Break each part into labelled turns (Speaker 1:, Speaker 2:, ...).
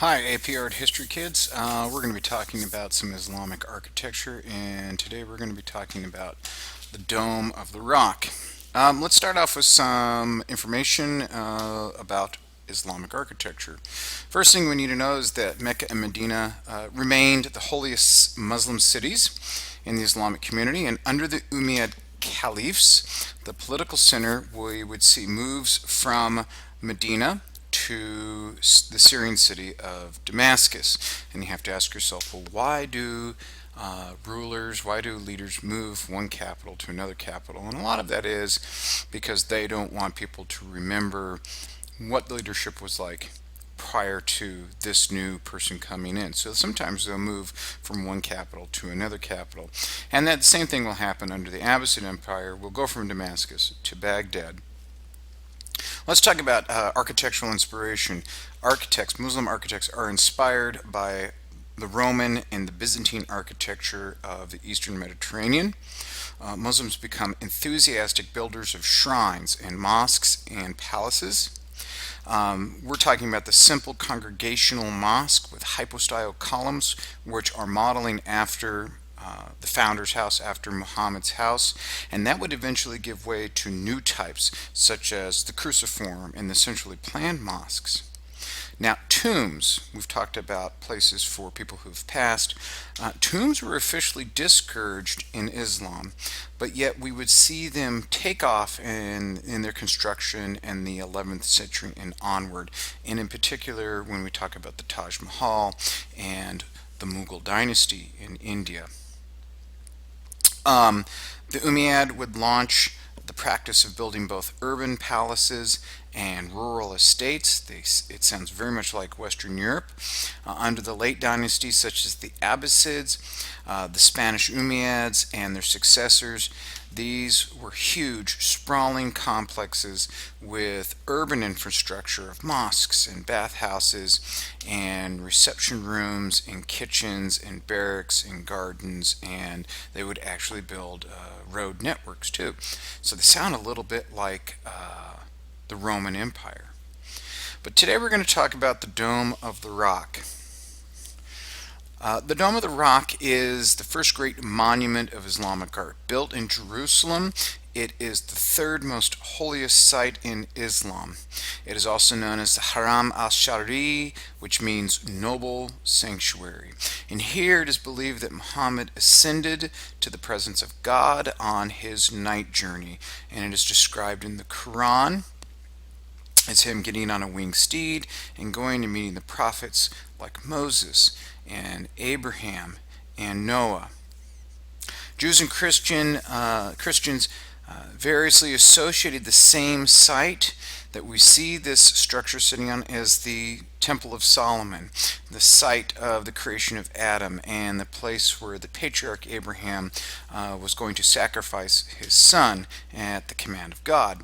Speaker 1: Hi, AP Art History kids. We're going to be talking about some Islamic architecture, and today we're going to be talking about the Dome of the Rock. Let's start off with some information about Islamic architecture. First thing we need to know is that Mecca and Medina remained the holiest Muslim cities in the Islamic community, and under the Umayyad caliphs, the political center, we would see moves from Medina to the Syrian city of Damascus. And you have to ask yourself, well, why do leaders move one capital to another capital? And a lot of that is because they don't want people to remember what leadership was like prior to this new person coming in. So sometimes they'll move from one capital to another capital. And that same thing will happen under the Abbasid Empire. We'll go from Damascus to Baghdad. Let's talk about architectural inspiration. Muslim architects, are inspired by the Roman and the Byzantine architecture of the Eastern Mediterranean. Muslims become enthusiastic builders of shrines and mosques and palaces. We're talking about the simple congregational mosque with hypostyle columns, which are modeling after the founder's house, after Muhammad's house, and that would eventually give way to new types such as the cruciform and the centrally planned mosques. Now, tombs, we've talked about places for people who've passed. Tombs were officially discouraged in Islam, but yet we would see them take off in their construction in the 11th century and onward. And in particular, when we talk about the Taj Mahal and the Mughal dynasty in India. The Umayyad would launch the practice of building both urban palaces and rural estates. It sounds very much like Western Europe. Under the late dynasties, such as the Abbasids, the Spanish Umayyads, and their successors, these were huge, sprawling complexes with urban infrastructure of mosques and bathhouses and reception rooms and kitchens and barracks and gardens, and they would actually build road networks too. So they sound a little bit like the Roman Empire. But today we're going to talk about the Dome of the Rock. The Dome of the Rock is the first great monument of Islamic art. Built in Jerusalem, it is the third most holiest site in Islam. It is also known as the Haram al-Shari, which means noble sanctuary. And here it is believed that Muhammad ascended to the presence of God on his night journey. And it is described in the Quran as him getting on a winged steed and going and meeting the prophets like Moses and Abraham and Noah. Jews and Christians variously associated the same site that we see this structure sitting on as the Temple of Solomon, the site of the creation of Adam, and the place where the patriarch Abraham was going to sacrifice his son at the command of God.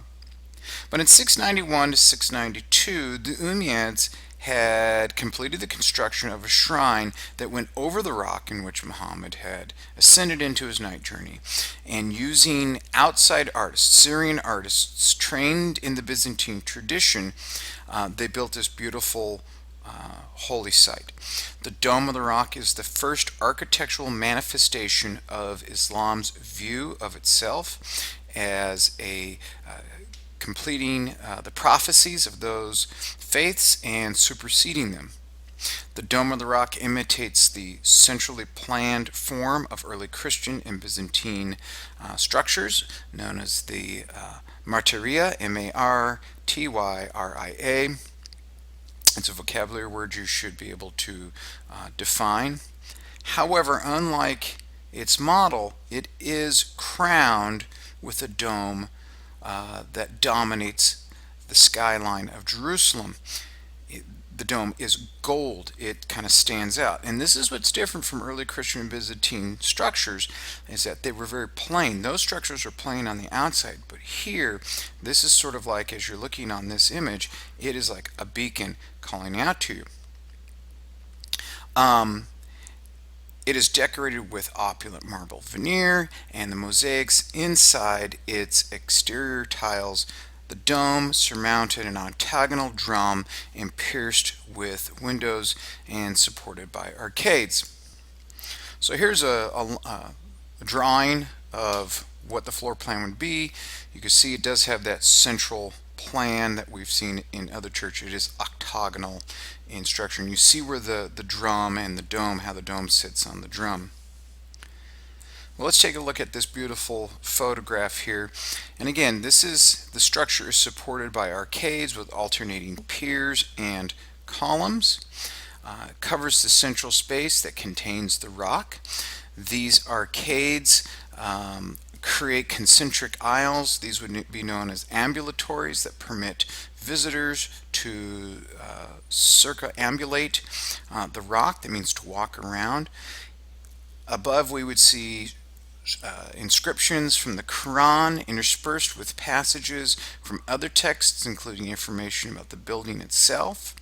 Speaker 1: But in 691 to 692, the Umayyads had completed the construction of a shrine that went over the rock in which Muhammad had ascended into his night journey. And using outside artists, Syrian artists trained in the Byzantine tradition, they built this beautiful holy site. The Dome of the Rock is the first architectural manifestation of Islam's view of itself as a completing the prophecies of those faiths and superseding them. The Dome of the Rock imitates the centrally planned form of early Christian and Byzantine structures known as the martyria, Martyria. It's a vocabulary word you should be able to define. However, unlike its model, it is crowned with a dome that dominates the skyline of Jerusalem. The dome is gold. It kind of stands out. And this is what's different from early Christian and Byzantine structures, is that they were very plain. Those structures are plain on the outside, but here, this is sort of like, as you're looking on this image, it is like a beacon calling out to you. It is decorated with opulent marble veneer, and the mosaics inside its exterior tiles The dome surmounted an octagonal drum and pierced with windows and supported by arcades. So here's a drawing of what the floor plan would be. You can see it does have that central plan that we've seen in other churches. It is octagonal in structure, and you see where the drum and the dome, how the dome sits on the drum. Well, let's take a look at this beautiful photograph here. And again, the structure is supported by arcades with alternating piers and columns. It covers the central space that contains the rock. These arcades create concentric aisles. These would be known as ambulatories that permit visitors to circumambulate the rock. That means to walk around. Above we would see inscriptions from the Quran interspersed with passages from other texts, including information about the building itself.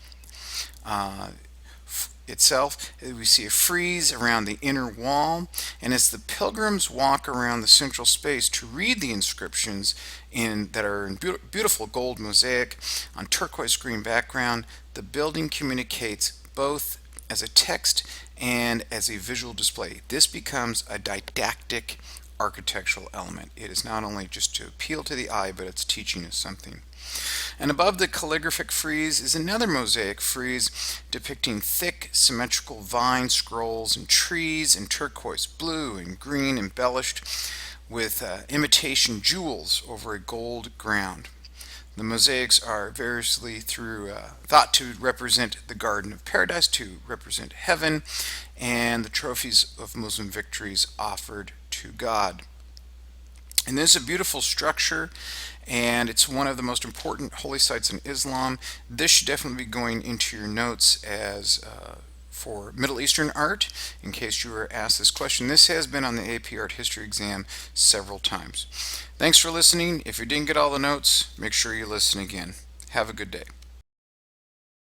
Speaker 1: We see a frieze around the inner wall, and as the pilgrims walk around the central space to read the inscriptions that are in beautiful gold mosaic on turquoise green background, the building communicates both as a text and as a visual display. This becomes a didactic architectural element. It is not only just to appeal to the eye, but it's teaching us something. And above the calligraphic frieze is another mosaic frieze depicting thick symmetrical vine scrolls and trees in turquoise blue and green embellished with imitation jewels over a gold ground. The mosaics are variously thought to represent the Garden of Paradise, to represent heaven, and the trophies of Muslim victories offered to God. And this is a beautiful structure, and it's one of the most important holy sites in Islam. This should definitely be going into your notes as for Middle Eastern art, in case you were asked this question. This has been on the AP Art History exam several times. Thanks for listening. If you didn't get all the notes, make sure you listen again. Have a good day.